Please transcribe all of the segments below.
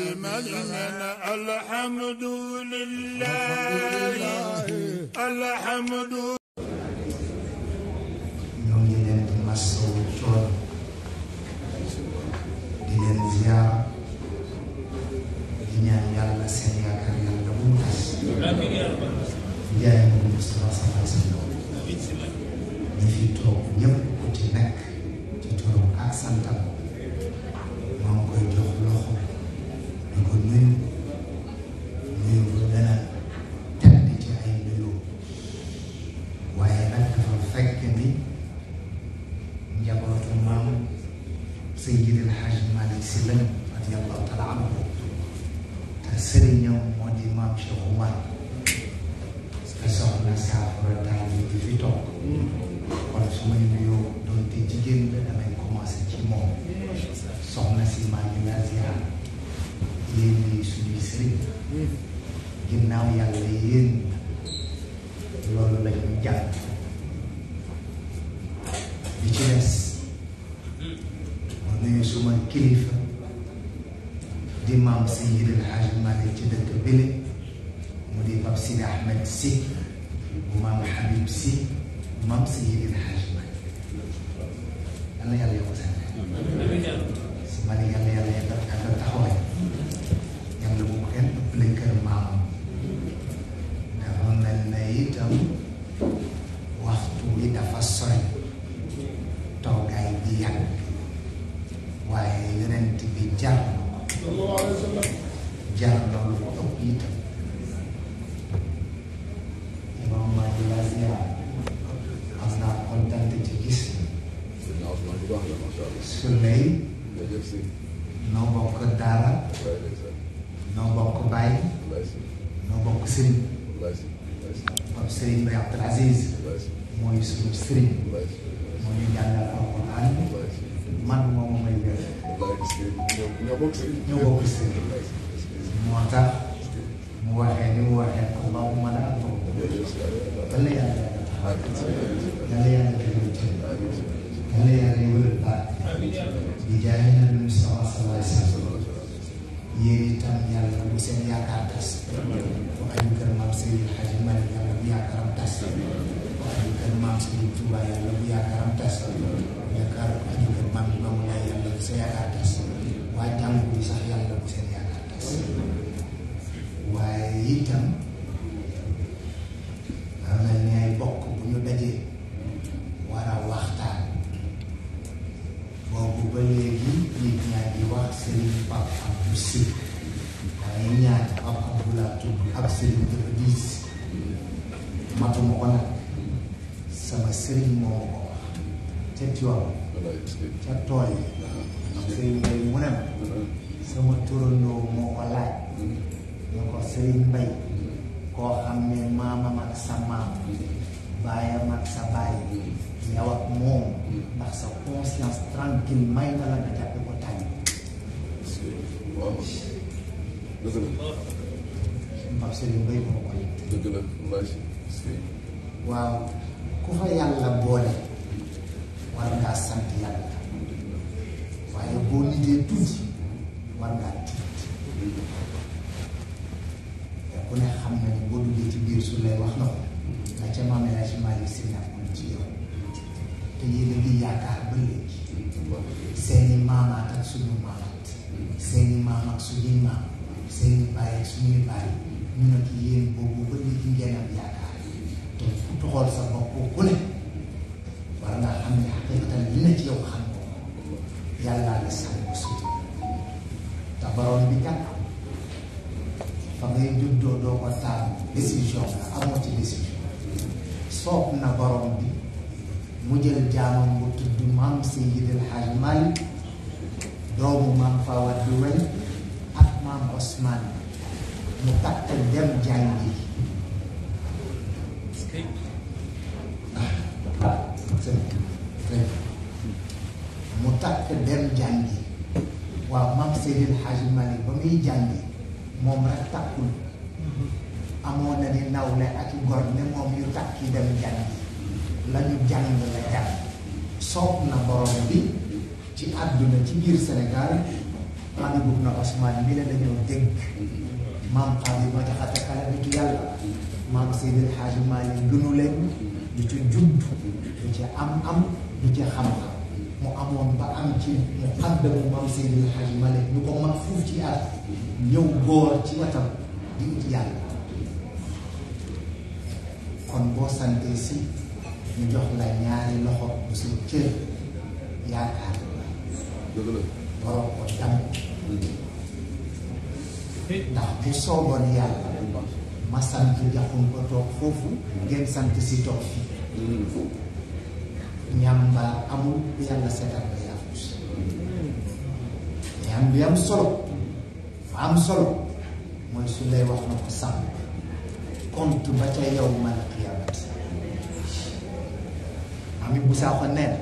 مجنن الحمد لله الحمد. ñoo ngi leen di masawu coono di leen ziar di ñaan yàlla seen yaakaar yàlla bu mu tas. jaay moom Moustapha Sallallahu Alaihi Wasallam ñi fi toog ñëpp ku ci nekk ci turam ak santam maa ngi koy jox loxo di ko nuyu bu dana tedd ci ay nuyoo waaye nag dafa fekk ni njabootu maam Seydil Hadji Malick Sy lañ radiyallahu taala anhu te sëriñam moo di maam Cheikh Oumar te soxna Saafara daal di fi toog kon su may nuyoo doonte jigéen la damay commencé ci moom soxna si maa ngi la ziar yéen ñii suñuy sëriñ ginnaaw yàlla yéen loolu la ñu jàng bi ci des ma nuyu suma kilifa di maam Seydil Hadji Malick ci dëkk bële mu di Pape Sidi Ahmed Sy bu maam Habib Sy maam Seydil Hadji Malick yal na yàlla yokk seen si ma ne yàlla yàggal taxawaay yàlla bu ko kenn ëppale kër maamam dafa mel ne itam waxtu wi dafa sori toogaay bi yàgg waaye yonent bi jar na ko jar na lu ko ëpp itam imam maa ngi la ziar am naa kontaan ci gis su lay noo bokk daara noo bokk bàyyi noo bokk sëriñ Pape Serigne Mbaye Abdoul Aziz mooy suñu sëriñ moo ñu jàngal alquran man moom may wér ñoo bokk sëriñ moo tax mu waxee ni mu waxee allahumma la toog yàlla yàlla wér baax di jaay na lu Mustafa sallallahu alayhi wasallam yéen itam yàlla bu seen yaakaar tas fu aju kër maam Seydil Hadji Malick yàlla bu yaakaaram tas fu aju kër maam Serigne Touba yàlla bu yaakaaram tas yaakaar aju kër maam Limaamu Laay yàlla bu sa yaakaar tas waa jàngu bi sax yàlla bu seen yaakaar tas waaye itam am na ni ay bokk bu ñu dajee war a waxtaan boobu ba léegi nit ñaa ngi wax Serigne Pape Abdou Sy waaye ñaata Pape Abdou laa tudd ak Serigne dafa diis matuma ko nag sama Serigne moo ko wax ca Tiwaawan ca tool yi Serigne Mbaye mu ne ma sama turandoo moo ko laaj ñu ko Serigne Mbaye koo xam ne maamam ak sa maam baayam ak sa baay yow ak moom ndax sa conscience tranquille may na la nga jàppe ko tànn waaw dëgg la Pape Serigne Mbaye moo koy dëgg la waaw ku fa yàlla boole war ngaa sant yàlla waaye boo nitee tuuti war ngaa tiit te ku ne xam na ni boo duggee ci biir su lay wax na ko nga ca Maam El Hadji Malick Sy ñàkkul ci yow te yéen a ngi yaakaar ba léegi seeni maamaat ak suñu maamaat seeni maam ak suñuy maam seeni baay ak suñuy baay ñu ne ki yéen boobu ba léegi ngeen am yaakaar te ku toxool sa bopp ku ne war ngaa xam ne xaqiiqatan li na ci yow xam ko yàllaa la sàmm suuti te baroon bi kat fa ngay juddoo doo ko taal décision la amoo ci décision soob na baroon bi mu jël jaamam bu tudd maam Seydil Hadji Malick doomu maam Fawad bi weñ ak maam Ousmane mu takk dem jàngi mu takk dem jàngi waaw maam Seydil Hadji Malick ba muy jàngi moom rek takkul amoon na ni nawle ak i gor ne moom yu takki dem jàngi lañu jàng la jàng soob na borom bi ci àdduna ci biir Sénégal maam yi bugg na Ousmane mi la dañoo dégg maam Xaadi moo jaxate kala nitu yàlla maam Seydil Hadji Malick gënu leen du ci judd du ci am du ci xam-xam mu amoon ba am ci mu xaddamu maam Seydil Hadji Malick ñu ko mag fuuf ci at ñëw góor ci watam di ut yàlla kon boo santee si ñu jox la ñaari loxo bu sa cër yaakaar la waroo ko jam ndax bu sooboon yàlla ma sant jaxum ko toog foofu ngeen sant si toog fii ñàmbaar amul bu yàlla seetal la yaafus ñam bi am solo fa am solo mooy su lay wax na ko sàmm compte ba ca yow man xiyamat ami bu saa ko neen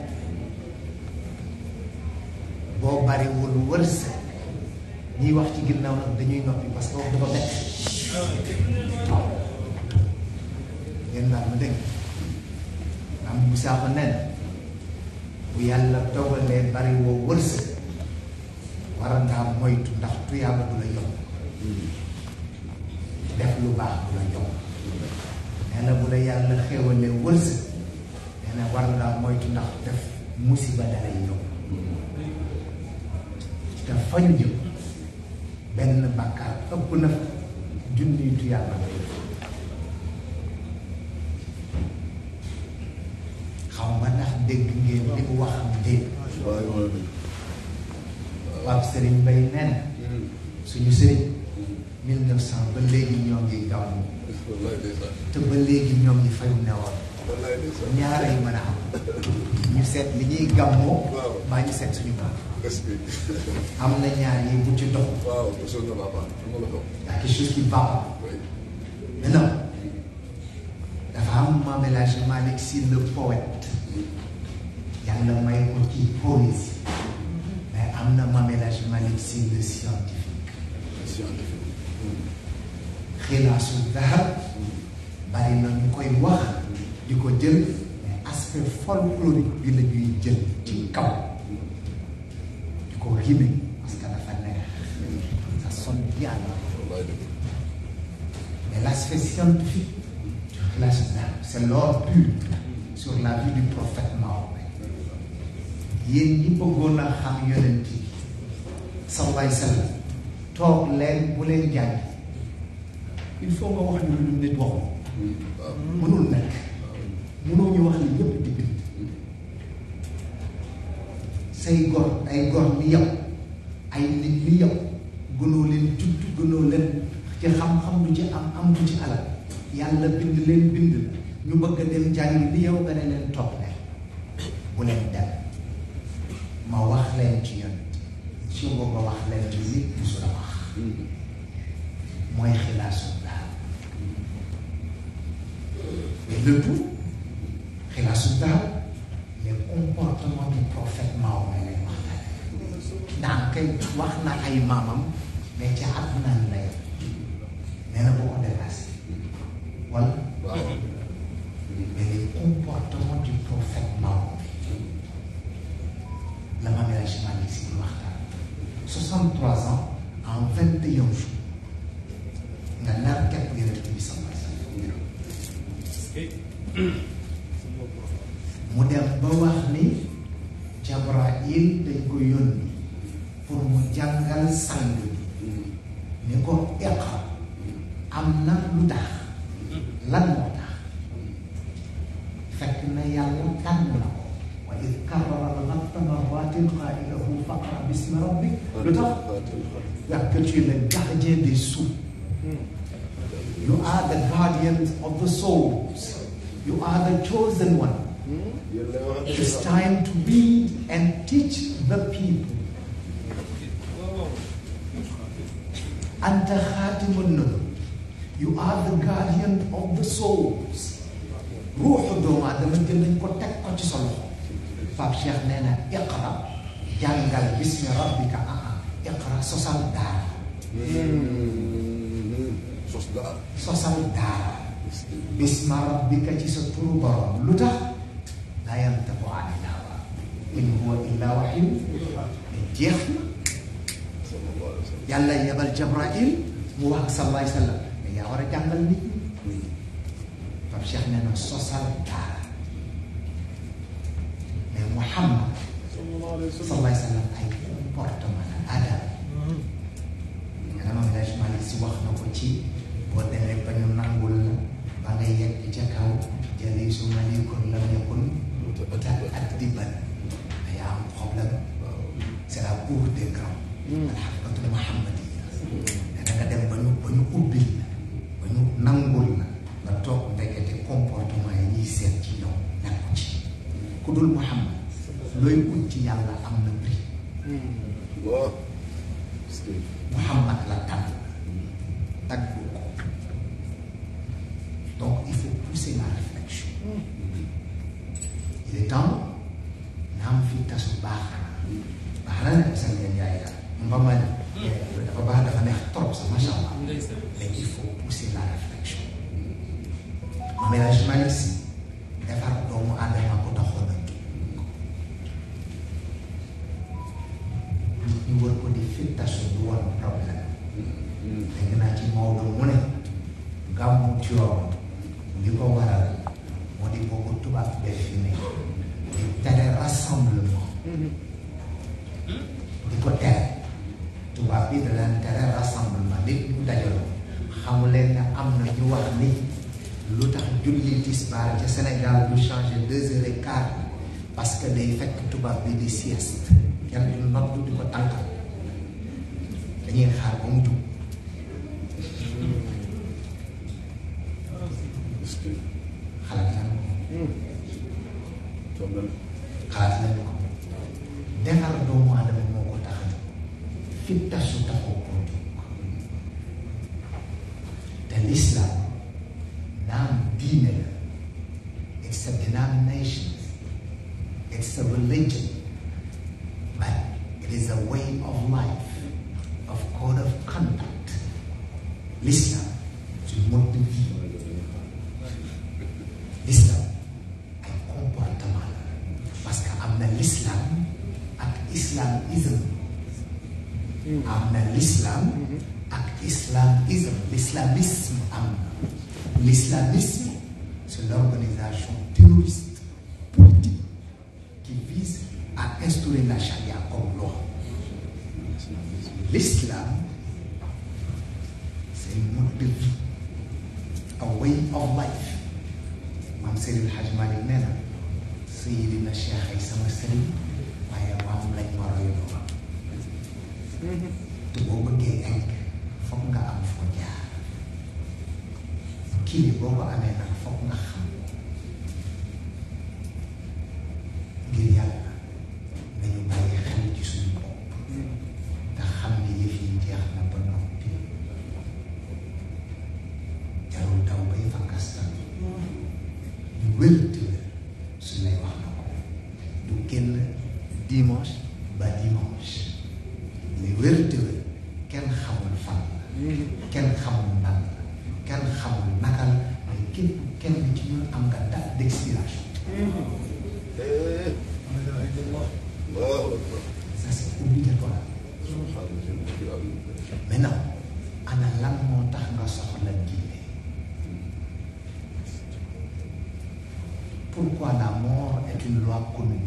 boo bariwul wërsëg ñiy wax ci ginnaaw nag dañuy noppi parce que wax dafa bett waaw ngeen naan ma dégg ami bu saa ko neen bu yàlla dogalee bariwoo wërsëg war ngaa moytu ndax tuyaaba du la yomb def lu baax du la yomb nee na bu la yàlla xéwalee wërsëg nee na war ngaa moytu ndax def musiba dalay yomb te fañu jëm benn bàkkaar ëpp na junniy tuyaaba la yomb xaw ma ndax dégg ngeen li mu wax am dégg Pape Serigne Mbaye nee na suñu sëriñ 1900 ba léegi ñoo ngi gàmmu te ba léegi ñoo ngi fayu newoon ñaara yi mën a am ñu seet li ñuy gàmmoo maa ñu seet suñu bopp am na ñaar yi bu ci dox quelque chose qui va maintenant dafa am Mame El Hadji Malick Sy le poète yàlla may ko ci poésie mais am na Mame El Hadji Malick Sy le scientifique xilaasu dahab bari na ñu koy wax di ko jël mais aspect folklorique bi la ñuy jël ci kaw di ko rimer parce que dafa neex ça sonne bien mais l'aspect scientifique du xilaasu dahab c'est l'or pur sur la vie du prophète Mahomet yéen ñi bëggoon a xam yonent yi sallallahu alayhi wa sallam toog leen bu leen jàng il faut nga wax ñu lu nit waxu mënul nekk mënoo ñu wax li ñëpp di bind say gor ay gor ni yow ay nit ni yow gënoo leen judd gënoo leen ci xam-xam du ci am du ci alal yàlla bind leen bind ñu bëgg a dem jàngi li yow nga ne leen topp leen bu leen dem ma wax leen ci yoon si boobu ma wax leen ci nit musu la wax mooy xilaasu daal et le tout xilaasu daal les comportements du prophète Mahomet lay waxtaan daan kay wax na ay maamam mais ca at naan lay nee na boo ko dépassé wala mais les comportements du prophète Mahomet la Mame El Hadji Malick Sy waxtaan 63 ans en 21 jours nga nar képp yonent bi sallallahu alayhi wa sallam mu dem ba wax ni Jabraïl dañ ko yónni pour mu jàngal sang bi ni ko iqra am na lu tax lan moo tax fekk na yàlla tànn na ko wa id karrara al-ghadba marratin qaa'ilahu faqra bismi rabbik lu tax parce que tu es le gardien des sous. You are the guardian of the souls. You are the chosen one. It's time to be and teach the people. Anta khatimun nubuwwah. You are the guardian of the souls. Ruuxu doomu aadama jël nañ ko teg ko ci sa loxo. Pape Cheikh nee na iqra jàngal bismi rabbika iqra sosal daara. sosal daara. bismi rabbika ci sa turu borom lu tax laa yantiqu anil hawaa in huwa illaa wahyun jeex na yàlla yebal Jabrail mu wax ak sallallahu alayhi wa sallam mais yaa war a jàngal nit ñi Pape Cheikh nee na sosal daara mais Muhammad sallallahu alayhi wa sallam ay comportement la adam nga ma engagement li si wax na ko ci boo demee ba ñu nangul la ba ngay yegg ca kaw jëlee su ma nekkoon la nekkul ak dimbal day am problème c'est la cour des grands alxaqiqatul muhammadiya da nga dem ba ñu ubbil la ba ñu nangul la nga toog ndekete comportement yi ñuy seet ci ñoom nekku ci ku dul Muhammad looy ut ci yàlla am na prix Muhammad la tànn tagg ko donc il faut pousser la réflexion il est temps naam fi tasu baax na ne sa ngeen yaay la mbama dafa baax dafa neex trop sax macha allah mais il faut pousser la réflexion aménagement ici defar doomu aadama ko taxoon a ñu war ko di fi tasu du woon problème dégg naa ci Maodo mu ne gàmmu Tiwaawan li ko waral moo di boobu tubaab défini di tere rassemblement di ko tere tubaab bi da leen tere rassemblement nit ñu dajaloo xamu leen ne am na ñu wax ni lu tax julli tisbaar ca Sénégal du changé 2h15 parce que day fekk tubaab bi di sieste kenn du noddu di ko tànkal dañuy xaar ba mu jug xalaat nañ ko xalaat nañ ko defar doomu aadama moo ko tax a fi tasu taxoo koo jóg te l'islam naam diine la it's a denomination it's a religion but it is a way of life of code of conduct l'islam c'est un mode de vie l'islam ay comportement la parce que am na l'islam ak islamisme am na l'islam ak islamisme l'islamisme am na l'islamisme c'est l'organisation terroriste politique qui vise à instaurer la charia comme loi l'islam c'est un mode de vie a way of life maam Seydil Hadj Malick nee na Seydina Cheikh ay sama sëriñ waaye maam lañ ma royloo te boo bëggee egg foog nga am foo jaar kii bi boo ko amee nag foog nga xam ngir yàlla nañu bàyyi xel ci suñu bopp te xam ne yëf yi jeex na ba noppi jarul daw bay fakastal lu wérte su lay wax na ko du génn dimanche ba dimanche lu wérte kenn xamul fan la kenn xamul nan la kenn xamul naka la mais kenn ci ñun am nga date d'expiration ça c'est obligatoire maintenant ana lan moo tax nga soxla diine pourquoi la mort est une loi commune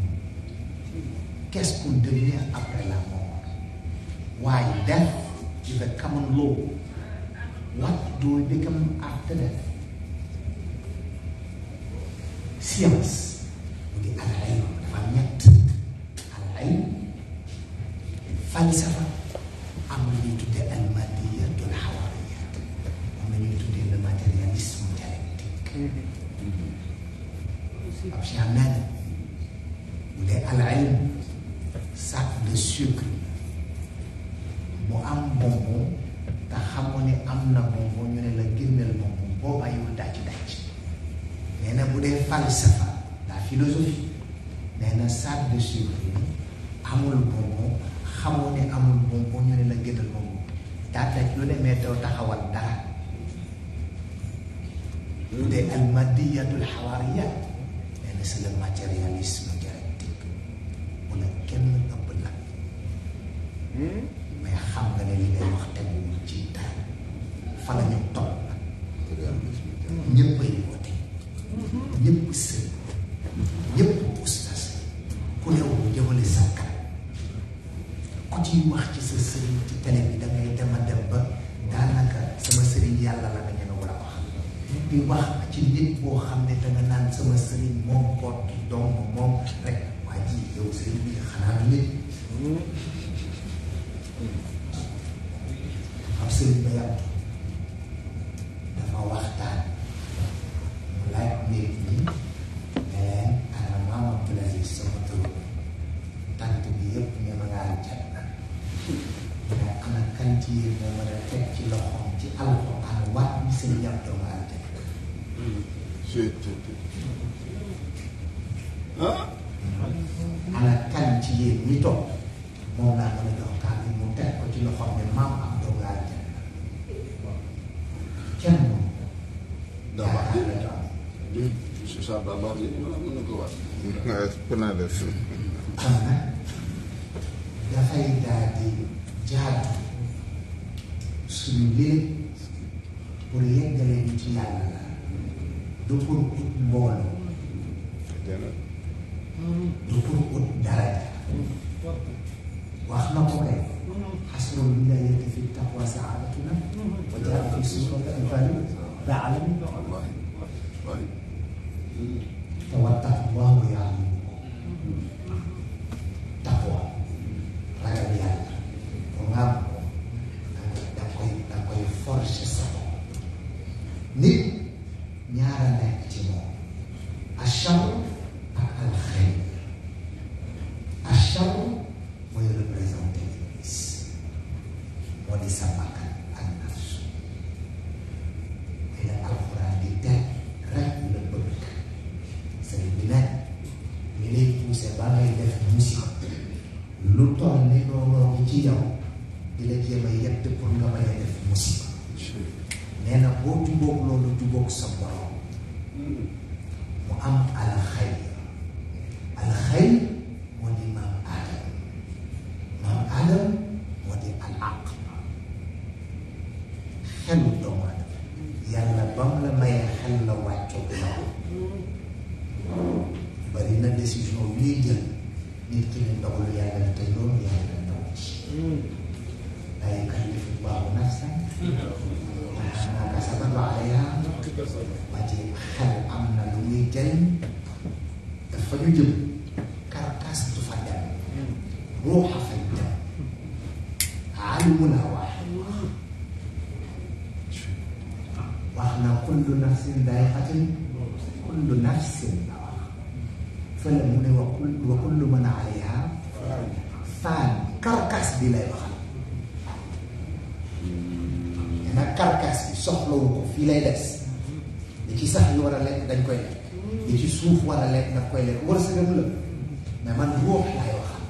qu'est-ce qu'on devient après la mort why death is a common law what do we become after death science mu di al ilm dafa ñett al ilm falsafa am na ñuy tuddee al madiyatul xawariya am na ñuy tuddee le matérialisme dialectique ab si am naa ne bu dee al ilm sac de sucre mu am bonbon te xamoo ne am na bonbon ñu ne la génneel bonbon boo bàyyiwul daj nee na bu dee falsafa la philosophie nee na sac de sucre bi amul bonbon xamoo ne amul bonbon ñu ne la génneel bonbon daa daj lu ne mais doo taxawal dara bu dee al madiyatul xawaariya nee na c'est le matérialisme dialectique bu la kenn ëpp la mais xam nga ne li ngay wax teguwul ci dara fa la ñu toll ñëpp ay woote ñëpp sëñ ñëpp ustas ku ne wu jëmale sa kan ku ciy wax ci sa sëriñ ci télé bi da ngay dem a dem ba daanaka sama sëriñ yàlla la nga ñeme war a wax di wax ci nit boo xam ne danga naan sama sëriñ moom koot ki dong moom rek waa ji yow sëriñ bi xanaa du nit ab sëriñ ba yàpp dafa waxtaan mu laaj nit ñi ne leen ana maam Abdoul Aziz sama tur tant bi yëpp ñe ma ngaa jat na mais ana kan ci yéen moo mën a teg ci loxoom ci alxuraan waat bi seen ñam doomu aljana ana kan ci yéen ñi toog moom laa mën a jox kaa bi mu teg ko ci loxoom ne maam am doomu aljana kenn moom yaakaar la jox ça va baax mën na ko wax. kon nag dafay daal di jaadu suñu lépp pour yeggale ñu ci yàlla la du pour ut mbooloo du pour ut daraja wax na ko kay xasrul wilaayati fi taqwa saadatuna wa jaa fi suurati al-Anfaal ba'lam te wattaqullahu yu'allimukum taqwa ragal yàlla bu nga am da koy forcer sa bopp nit ñaara nekk ci moom achar ak alxayr achar mooy représenté l'Église moo di sa bakkan ak nafsu mais nag alxuraan di teg rek la bëgg sëriñ bi nag li lay poussé ba ngay def musiba lu toll ni looloo ci yow di la jéem a yett pour nga bañ a def musiba nee na boo jubóog loolu jubóog sa borom mu am alxayr moo di maam Adam moo di al aql xelu doomu aadama yàlla ba mu la mayee xel la wàccoog yow bari na décision yuy jël nit ki ne ndogalu yàlla te loolu yàlla ndaw ci laa yukallifu llaahu nafsan illaa maa kasabat wa alayhaa waa ci xel am na lu muy jëriñ dafa ñu jëm karkas du fa dem ruuxa fay dem alimul hawaa wax na kullu nafsin daa'iqatul kullu nafsin la wax fële mu ne wa kullu man alayhaa faan karkas bi lay waxal nee na karkas bi soxlawu ko fii lay des li ci sax yi war a lekk dañ koy lekk li ci suuf war a lekk daf koy lekk war sa gëm la mais man ruux laay waxal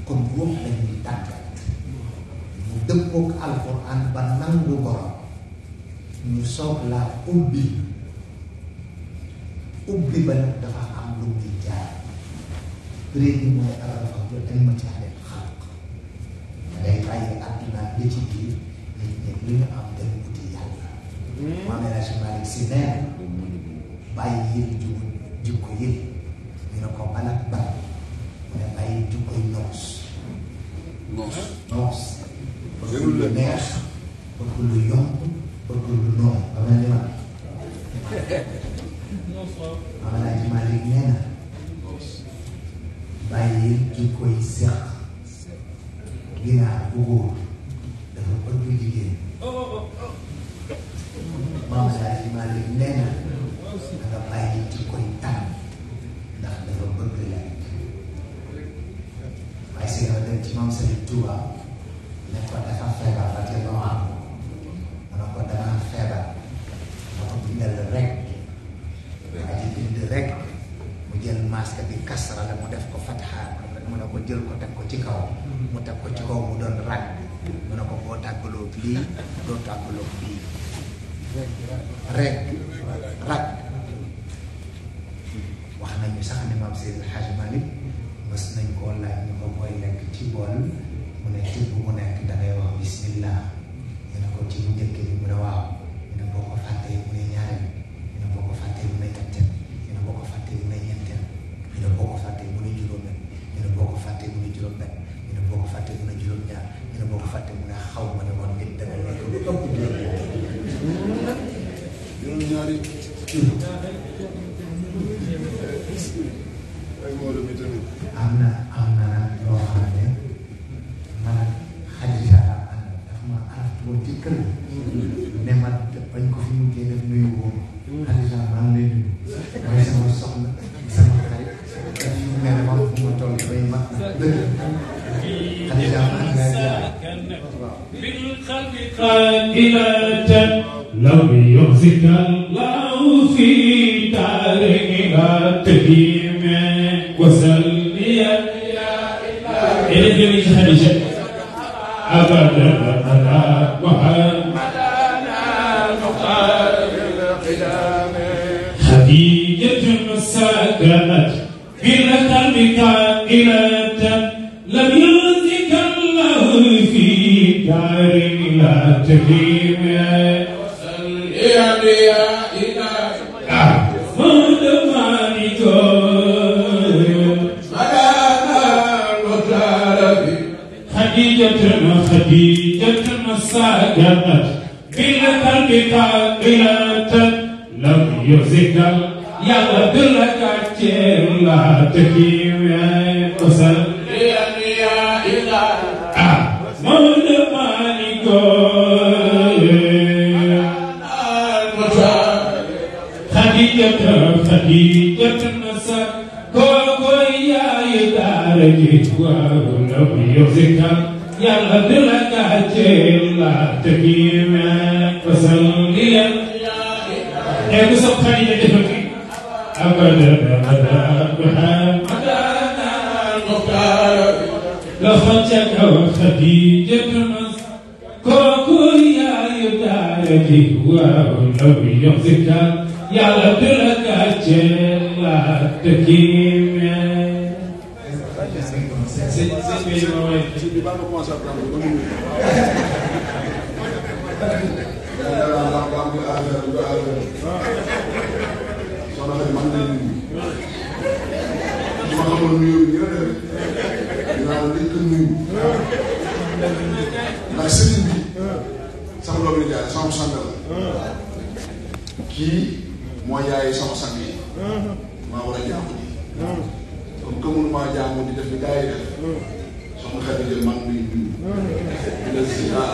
kon ruux la ñuy tàggat mu dëppook alquran ba nangu borom ñu soog laa ubbi ba nag dafa am lu muy jaar léegi mooy arafatu ilmati alal xalq dangay bàyyi àdduna li ci biir nit ñi li ñu am dem uti yàlla Maam El Hadji Malick Sy nee bàyyi yël jikko yël ñu ne ko balak bal mu ne bàyyi jikkoy noos bëgg lu neex bëgg lu yomb bëgg lu noonu ba mel ni man Maam El Hadji Malick nee na bàyyi jikkoy seq ginaar bu góor dafa bëgg jigéen Maam El Hadji Malick nee na nga bàyyi jikkoy tànn ndax dafa bëgg lekk waaye si nga dem ci Maam Serigne Touba ne ko dafa feebar ba te loo am mu ne ko dama feebar moo ko bindal rek waa ji bind rek mu jël masque bi kasra la mu def ko fatha mu ne ko jël ko teg ko ci kaw mu teg ko ci kaw mu doon rag mu ne ko boo tàggaloo lii doo tàggaloo bii rek rag wax nañu sax ne Maam Seydi El Hadji Malick mës nañ koo laaj ñu ko koy lekk ci bool tibb bu mu nekk da ngay wax bismillah ñu ne ko ci njëkk bi mu ne waaw ñu ne boo ko fàttee mu ne ñaareel ñu ne boo ko fàttee mu ne ñetteel ñu ne boo ko fàttee mu ne ñeenteel ñu ne boo ko fàttee mu ne juróomeel ñu ne boo ko fàttee mu ne juróom-benn ñu ne boo ko fàttee mu ne juróom-ñaar ñu ne boo ko fàttee mu ne xaw ma ne woon nit dana nekk lu ëpp juróom-ñaari ay Maodo mi tamit am na nag loo xam ne man ak Xadija ànd dafa ma araftu woon ci kër ne ma bañ ko fi mujjee def nuyu woo Xadija maa ngi lay nuyu mooy sama soxna sama xarit te fi mu ne ma fu ma toll bay mag na dëgg Xadija maa ngi lay jaar بالخلق قائلة لم يخزك الله في دارنا تقيم وسلميا إلى جميع خديجة أبدا على محمدنا المختار القدام خديجة سكنت بالقلب قائلة لم يخزك الله في دارنا تقيم وسلميا إلى خديجة سكنت بالقلب قائلة لم يخزك يا بدلك لا تكيم وسلميا إلى مولى مالك خديجة نسك كوكو يا يدارجي ولو يخزك يا بدلك لا تكيم وسلميا إلى خديجة تفكي أبدا محمدنا المختار لخدك خديجة كوكو يا يدارجي ولو يخزك يا بدلك لا تكيم bi baa nga commencé à prendre ba mu soxna Xadi man lay nuyu su ma xamoon nuyu bi nga def dinaa la njëkk a nuyu ndax sëriñ bi sama doom yi jaay sama sang la kii mooy yaay sama sang yi maa war a jaamu ji comme que mënu maa jaamu di def li gars yi def soxna Xadi man lay nuyu di la ziar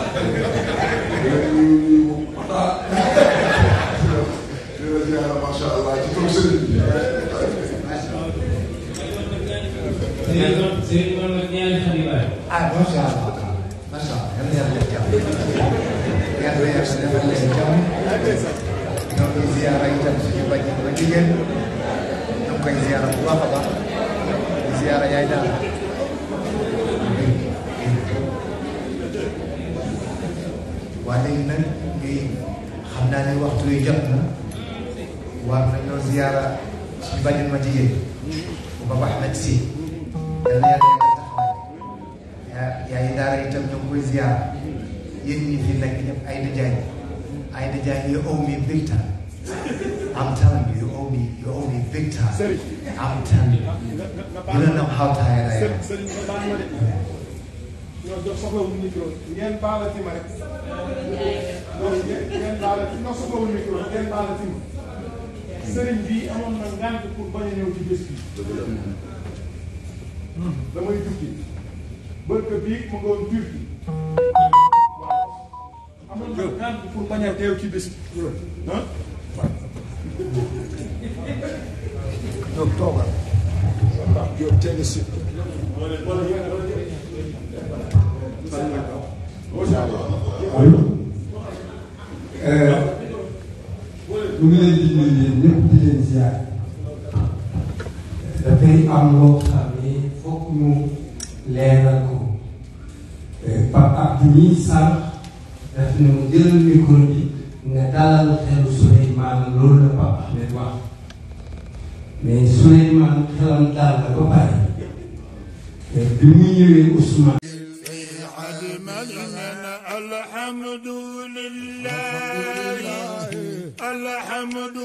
di la nuyu pata di la ziar macha allah ci toog sëriñ bi ah macha allah macha allah yal na yàlla def jàmm yal na yàlla defal leen jàmm ñoo ngi ziara itam suñu bàjjen ba jigéen ñoo ngi koy ziara bu baax a baax di ziara yaay daal waa léegi nag ñuy xam naa ne waxtu wi jot na war nañoo ziara suñu bàjjen ma jigéen bu Baba Ahmed Si yal na yàlla yaay daara itam ñoo ngi koy ziar yéen ñi fi nekk ñëpp Aïda Diagne you owe me big time. I'm telling you, you owe me big time. I'm telling you. You don't know how tired I am. ñoo jox soxlawul micro ngeen baalati ma rek ngeen baalati ñoo soxlawul micro ngeen baalati ma sëriñ bi amoon na ngànt pour bañ a ñëw ci bés bi damay tukki bërka bii mu ngoon Turquie waaw amoon na ngànt pour bañ a teew ci bés bi ah Donc toogal. yow teel a si ñu ngi leen di nuyu yéen ñëpp di leen ziar dafay am loo xam ne foog ñu leeral ko Pape Abdou ñii sànq daf ne mu jëlal micro bi nga dalal xelu Souleymane loolu la Pape Ahmed wax mais Souleymane xelam daal la ba pare bi mu ñëwee Ousmane الحمد لله الحمد